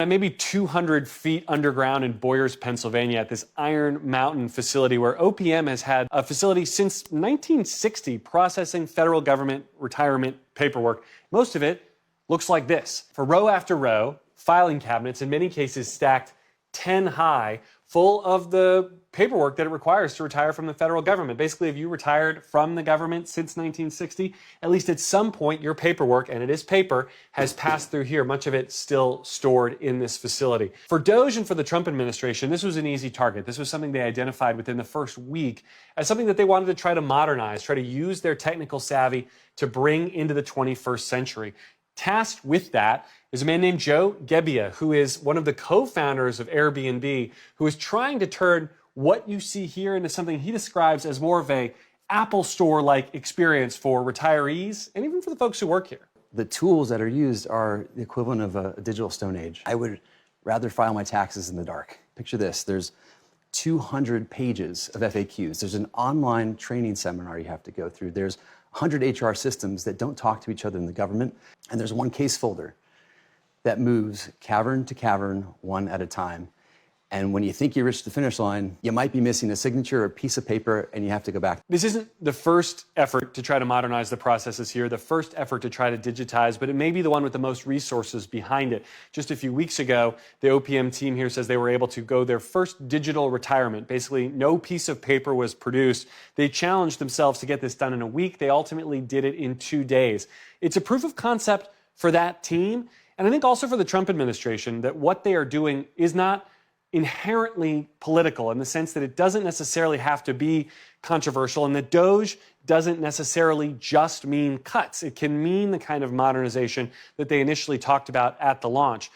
Maybe 200 feet underground in Boyers, Pennsylvania, at this Iron Mountain facility where OPM has had a facility since 1960 processing federal government retirement paperwork. Most of it looks like this. For row after row, filing cabinets, in many cases stacked 10 high, full of the paperwork that it requires to retire from the federal government. Basically, if you retired from the government since 1960, at least at some point your paperwork, and it is paper, has passed through here, much of it still stored in this facility. For DOGE and for the Trump administration, this was an easy target. This was something they identified within the first week as something that they wanted to try to modernize, try to use their technical savvy to bring into the 21st century. Tasked with that is a man named Joe Gebbia, who is one of the co-founders of Airbnb, who is trying to turn what you see here into something he describes as more of a Apple Store-like experience for retirees and even for the folks who work here. The tools that are used are the equivalent of a digital Stone Age. I would rather file my taxes in the dark. Picture this, there's 200 pages of FAQs. There's an online training seminar you have to go through. There's 100 HR systems that don't talk to each other in the government. And there's one case folder that moves cavern to cavern, one at a time. And when you think you reached the finish line, you might be missing a signature or a piece of paper, and you have to go back. This isn't the first effort to try to modernize the processes here, the first effort to try to digitize, but it may be the one with the most resources behind it. Just a few weeks ago, the OPM team here says they were able to go their first digital retirement. Basically, no piece of paper was produced. They challenged themselves to get this done in a week. They ultimately did it in 2 days. It's a proof of concept for that team, and I think also for the Trump administration, that what they are doing is not inherently political in the sense that it doesn't necessarily have to be controversial, and that DOGE doesn't necessarily just mean cuts. It can mean the kind of modernization that they initially talked about at the launch.